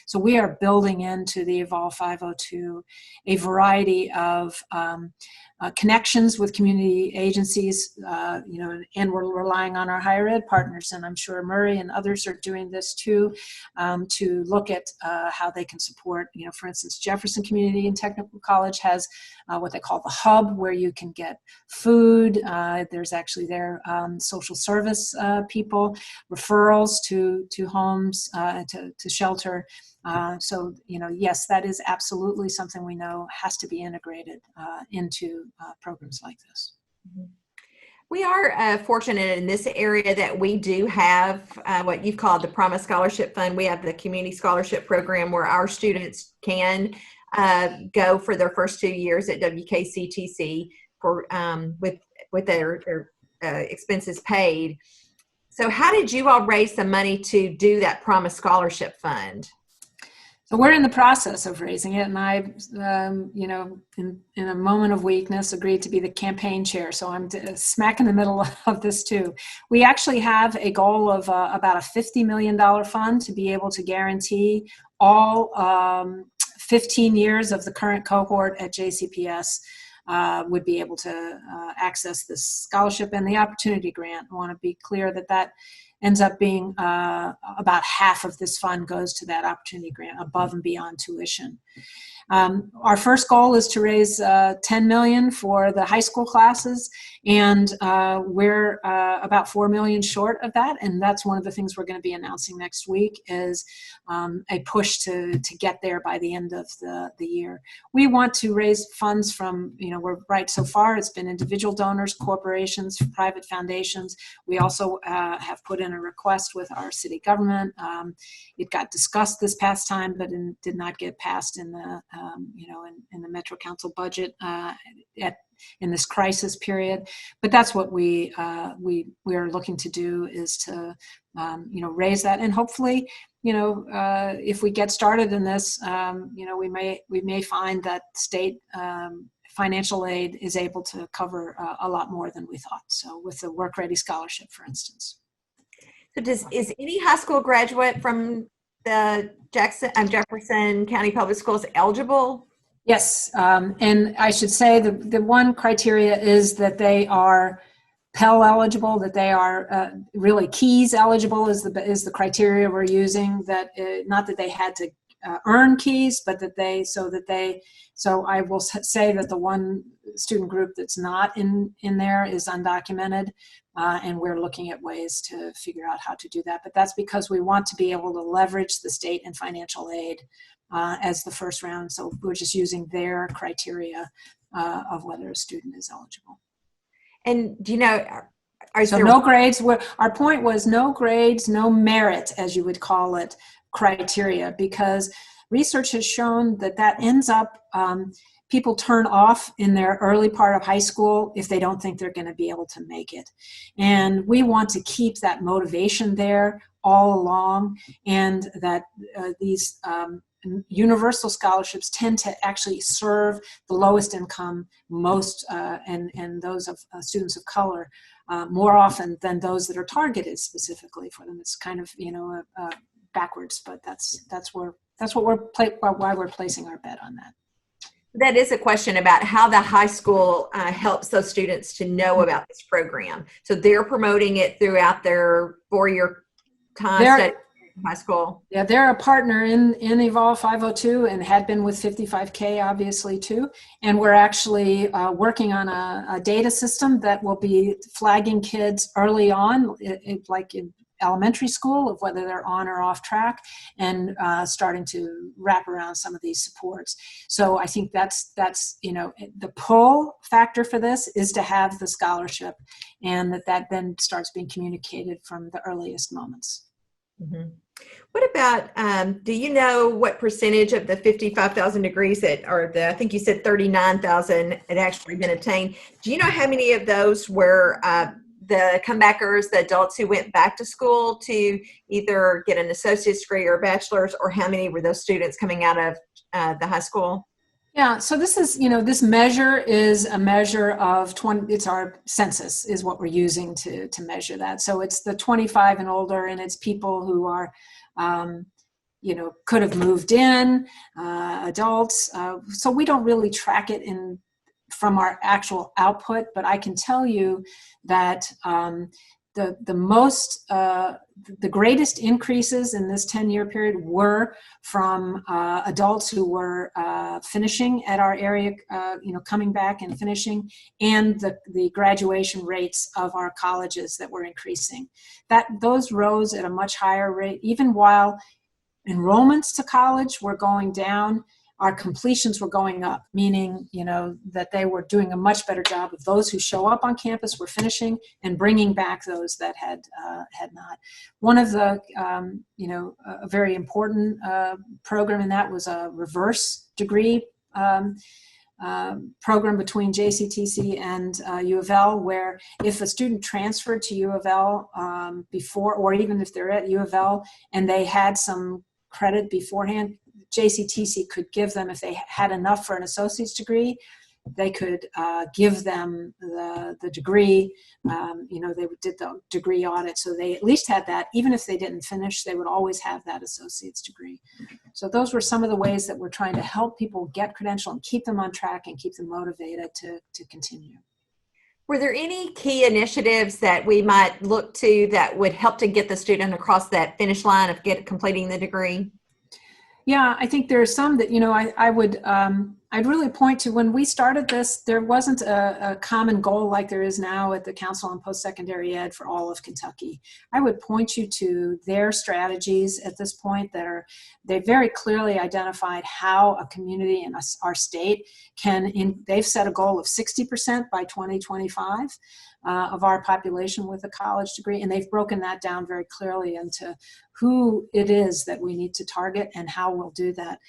so we are building into the Evolve 502 a variety of connections with community agencies, and we're relying on our higher ed partners, and I'm sure Murray and others are doing this too, to look at how they can support, for instance, Jefferson Community and Technical College has what they call the hub, where you can get food. There's actually their social service people, referrals to homes, to shelter. So, yes, that is absolutely something we know has to be integrated into programs like this. We are fortunate in this area that we do have what you've called the Promise Scholarship Fund. We have the Community Scholarship Program where our students can go for their first 2 years at WKCTC for with their expenses paid. So how did you all raise the money to do that Promise Scholarship Fund? So we're in the process of raising it, and I, in a moment of weakness, agreed to be the campaign chair. So I'm smack in the middle of this too. We actually have a goal of about a $50 million fund to be able to guarantee all 15 years of the current cohort at JCPS would be able to access this scholarship and the opportunity grant. I want to be clear that that ends up being about half of this fund goes to that opportunity grant above and beyond tuition. Our first goal is to raise $10 million for the high school classes, and we're about $4 million short of that. And that's one of the things we're going to be announcing next week is a push to get there by the end of the year. We want to raise funds from, we're right so far, it's been individual donors, corporations, private foundations. We also have put in a request with our city government. It got discussed this past time, but did not get passed in the in the Metro Council budget in this crisis period. But that's what we are looking to do, is to raise that, and hopefully if we get started in this, we may find that state financial aid is able to cover a lot more than we thought. So with the Work Ready Scholarship, for instance. So is any high school graduate from the Jefferson County Public Schools eligible? Yes, and I should say the one criteria is that they are Pell eligible, that they are really Keys eligible is the criteria we're using. That not that they had to earn Keys, but that they. So I will say that the one student group that's not in there is undocumented, and we're looking at ways to figure out how to do that. But that's because we want to be able to leverage the state and financial aid as the first round. So we're just using their criteria of whether a student is eligible. And no grades. Our point was no grades, no merit, as you would call it, criteria, because research has shown that ends up people turn off in their early part of high school if they don't think they're going to be able to make it. And we want to keep that motivation there all along, and that these universal scholarships tend to actually serve the lowest income most and those of students of color more often than those that are targeted specifically for them. It's kind of backwards, but that's why we're placing our bet on that. That is a question about how the high school helps those students to know about this program. So they're promoting it throughout their 4-year time study in high school. Yeah, they're a partner in Evolve 502 and had been with 55K obviously too. And we're actually working on a data system that will be flagging kids early on, like in elementary school, of whether they're on or off track, and starting to wrap around some of these supports. So I think that's the pull factor for this is to have the scholarship, and that then starts being communicated from the earliest moments. Mm-hmm. What about, do you know what percentage of the 55,000 degrees I think you said 39,000 had actually been obtained? Do you know how many of those were the comebackers, the adults who went back to school to either get an associate's degree or a bachelor's, or how many were those students coming out of the high school? Yeah, so this is, this measure is a measure of it's our census is what we're using to measure that. So it's the 25 and older, and it's people who are, could have moved in, adults. So we don't really track it from our actual output, but I can tell you that the greatest increases in this 10-year period were from adults who were finishing at our area, coming back and finishing, and the graduation rates of our colleges that were increasing. Those rose at a much higher rate, even while enrollments to college were going down. Our completions were going up, meaning, that they were doing a much better job of those who show up on campus were finishing and bringing back those that had not. One of the, a very important program in that was a reverse degree program between JCTC and U of L, where if a student transferred to U of L before, or even if they're at U of L and they had some credit beforehand, JCTC could give them, if they had enough for an associate's degree, they could give them the degree. They did the degree audit, so they at least had that. Even if they didn't finish, they would always have that associate's degree. So those were some of the ways that we're trying to help people get credentialed and keep them on track and keep them motivated to continue. Were there any key initiatives that we might look to that would help to get the student across that finish line of completing the degree? Yeah, I think there are some that, I'd really point to. When we started this, there wasn't a common goal like there is now at the Council on Post-Secondary Ed for all of Kentucky. I would point you to their strategies at this point they very clearly identified how a community in our state they've set a goal of 60% by 2025 of our population with a college degree, and they've broken that down very clearly into who it is that we need to target and how we'll do that.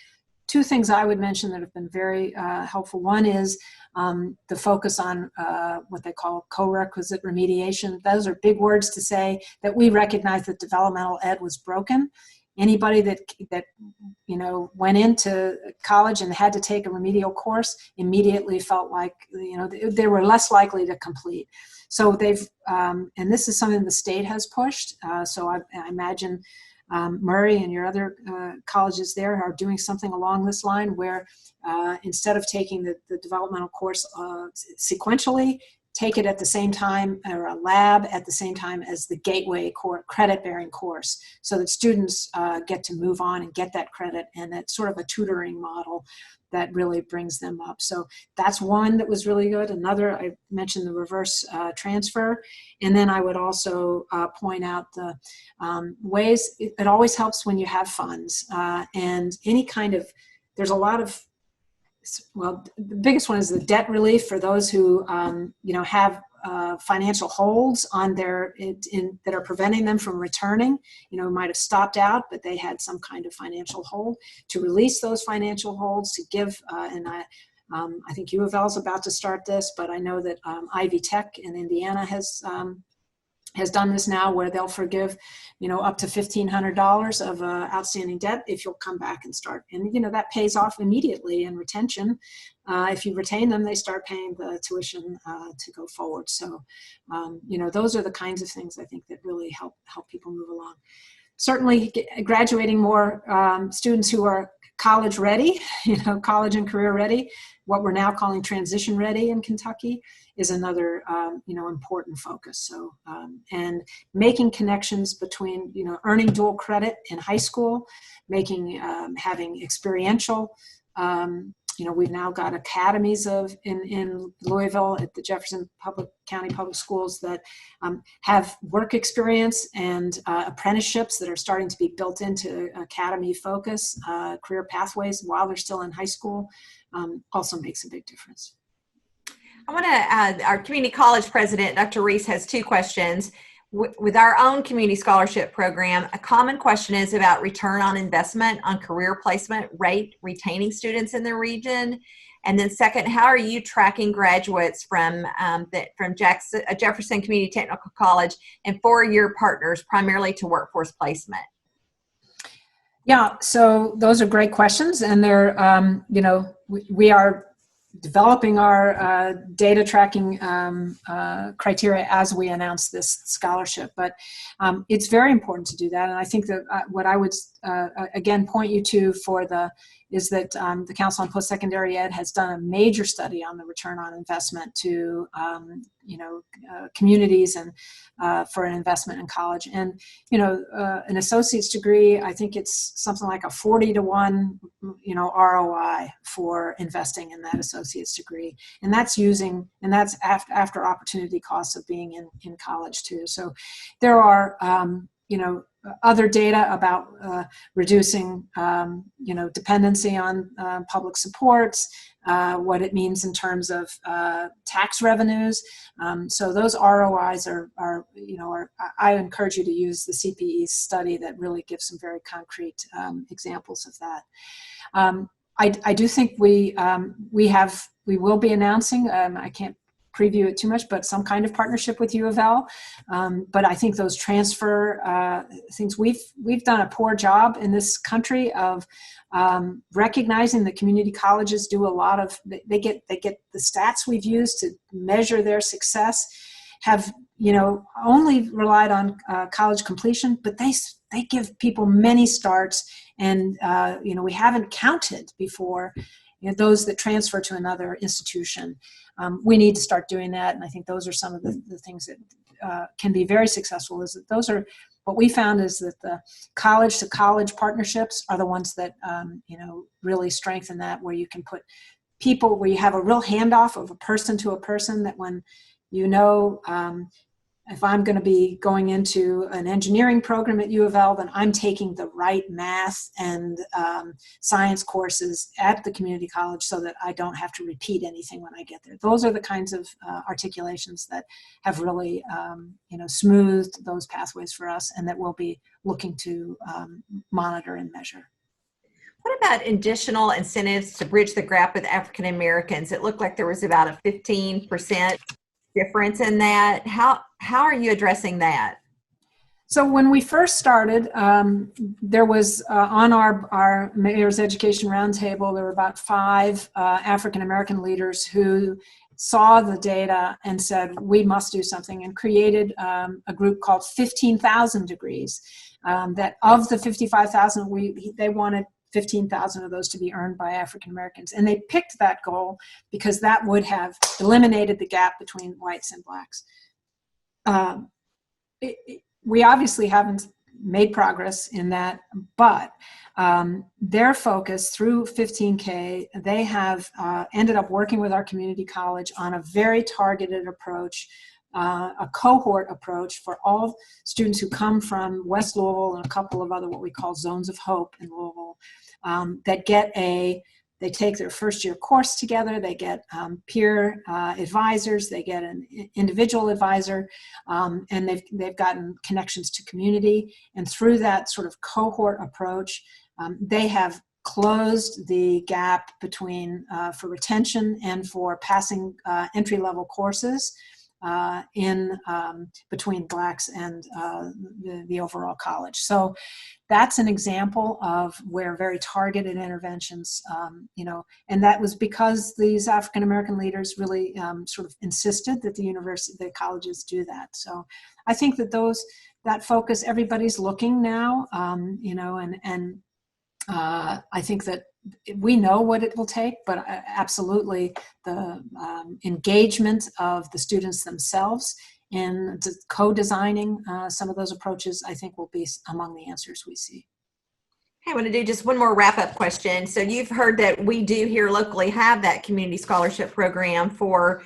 Two things I would mention that have been very helpful. One is the focus on what they call co-requisite remediation. Those are big words to say that we recognize that developmental ed was broken. Anybody that went into college and had to take a remedial course immediately felt like they were less likely to complete. So they've and this is something the state has pushed. So I imagine Murray and your other colleges there are doing something along this line, where instead of taking the developmental course sequentially, take it at the same time, or a lab at the same time as the gateway credit-bearing course, so that students get to move on and get that credit, and it's sort of a tutoring model that really brings them up. So that's one that was really good. Another, I mentioned the reverse transfer. And then I would also point out the ways, it always helps when you have funds and any kind of, there's a lot of, well, the biggest one is the debt relief for those who, have financial holds on that are preventing them from returning, might have stopped out, but they had some kind of financial hold. To release those financial holds, to give, I think U of L is about to start this, but I know that Ivy Tech in Indiana has done this now, where they'll forgive, up to $1,500 of outstanding debt if you'll come back and start. And, that pays off immediately in retention. If you retain them, they start paying the tuition to go forward. So, those are the kinds of things I think that really help people move along. Certainly graduating more students who are college ready, college and career ready, what we're now calling transition ready in Kentucky, is another, important focus. So, and making connections between, earning dual credit in high school, having experiential, we've now got academies in Louisville at the Jefferson County Public Schools that have work experience and apprenticeships that are starting to be built into academy focus, career pathways while they're still in high school, also makes a big difference. I want to, our community college president, Dr. Reese, has two questions. With our own community scholarship program, a common question is about return on investment on career placement rate, retaining students in the region. And then second, how are you tracking graduates from Jefferson Community Technical College and four-year partners, primarily to workforce placement? Yeah, so those are great questions, and they're, we are developing our data tracking criteria as we announce this scholarship, but it's very important to do that. And I think that what I would again point you to is that the Council on Post-Secondary Ed has done a major study on the return on investment to communities and for an investment in college. And an associate's degree, I think it's something like a 40-to-1 ROI for investing in that associate's degree, and that's after opportunity costs of being in college too. So there are other data about reducing, dependency on public supports, what it means in terms of tax revenues. So those ROIs are I encourage you to use the CPE study that really gives some very concrete examples of that. I do think we will be announcing, I can't preview it too much, but some kind of partnership with U of L. But I think those transfer things, we've done a poor job in this country of recognizing that community colleges do a lot of, they get the stats we've used to measure their success, have, only relied on college completion, but they give people many starts, and we haven't counted before those that transfer to another institution. We need to start doing that, and I think those are some of the things that can be very successful. Is that those are what we found is that the college to college partnerships are the ones that really strengthen that, where you can put people, where you have a real handoff of a person to a person, that when if I'm going to be going into an engineering program at U of L, then I'm taking the right math and science courses at the community college so that I don't have to repeat anything when I get there. Those are the kinds of articulations that have really, smoothed those pathways for us, and that we'll be looking to monitor and measure. What about additional incentives to bridge the gap with African Americans? It looked like there was about a 15% difference in that. How are you addressing that? So when we first started, there was on our Mayor's Education Roundtable, there were about 5 African American leaders who saw the data and said, we must do something, and created a group called 15,000 Degrees. That of the 55,000, they wanted 15,000 of those to be earned by African Americans. And they picked that goal because that would have eliminated the gap between whites and blacks. We obviously haven't made progress in that, but their focus through 15K, they have ended up working with our community college on a very targeted approach, a cohort approach for all students who come from West Louisville and a couple of other what we call zones of hope in Louisville, they take their first year course together, they get peer advisors, they get an individual advisor, and they've gotten connections to community. And through that sort of cohort approach, they have closed the gap between for retention and for passing entry-level courses in between blacks and the overall college. So that's an example of where very targeted interventions, and that was because these African American leaders really sort of insisted that the colleges do that. So I think that that focus, everybody's looking now, and I think that we know what it will take, but absolutely the engagement of the students themselves in co-designing some of those approaches, I think, will be among the answers we see. Hey, I want to do just one more wrap-up question. So you've heard that we do here locally have that community scholarship program for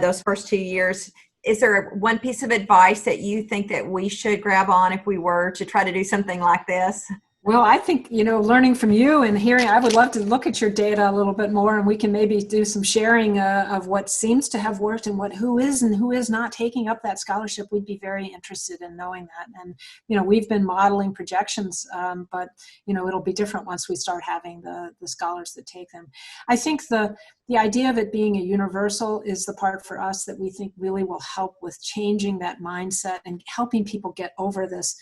those first 2 years. Is there one piece of advice that you think that we should grab on if we were to try to do something like this? Well, I think, learning from you and hearing, I would love to look at your data a little bit more, and we can maybe do some sharing of what seems to have worked and who is and who is not taking up that scholarship. We'd be very interested in knowing that. And, we've been modeling projections, but, it'll be different once we start having the scholars that take them. I think the idea of it being a universal is the part for us that we think really will help with changing that mindset and helping people get over this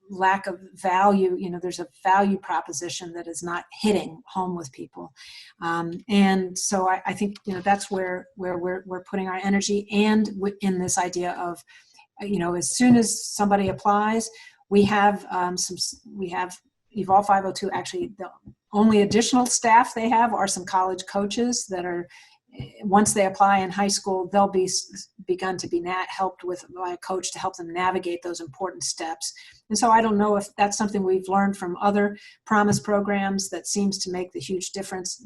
lack of value. There's a value proposition that is not hitting home with people. And so I think, that's where we're putting our energy, and in this idea of, as soon as somebody applies, we have Evolve 502, actually the only additional staff they have are some college coaches that are, once they apply in high school, they'll be begun to be helped with by a coach to help them navigate those important steps. And so I don't know if that's something we've learned from other Promise programs that seems to make the huge difference.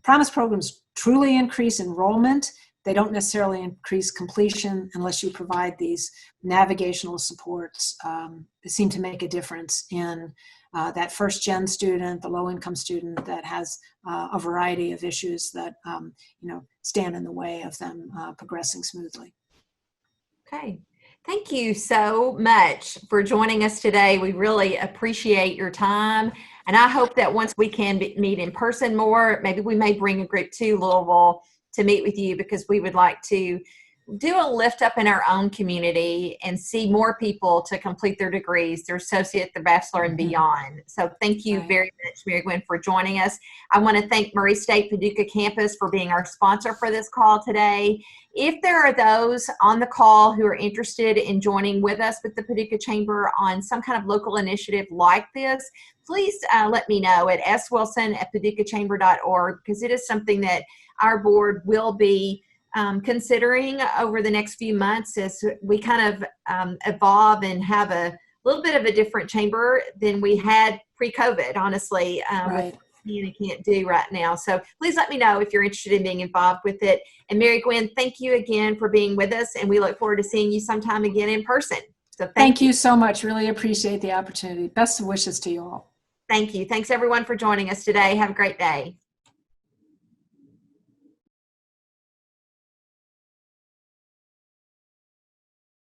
Promise programs truly increase enrollment. They don't necessarily increase completion unless you provide these navigational supports that seem to make a difference in that first-gen student, the low-income student that has a variety of issues that stand in the way of them progressing smoothly. Okay. Thank you so much for joining us today. We really appreciate your time. And I hope that once we can meet in person more, maybe we may bring a group to Louisville to meet with you, because we would like to do a lift up in our own community and see more people to complete their degrees, their associate, their bachelor, and beyond. So thank you very much, Mary Gwen, for joining us. I want to thank Murray State Paducah Campus for being our sponsor for this call today. If there are those on the call who are interested in joining with us with the Paducah Chamber on some kind of local initiative like this, please let me know at swilson@paducahchamber.org, because it is something that our board will be considering over the next few months as we kind of evolve and have a little bit of a different chamber than we had pre-COVID, honestly, with what we can't do right now. So please let me know if you're interested in being involved with it. And Mary Gwen, thank you again for being with us, and we look forward to seeing you sometime again in person. So thank you so much. Really appreciate the opportunity. Best of wishes to you all. Thank you. Thanks everyone for joining us today. Have a great day.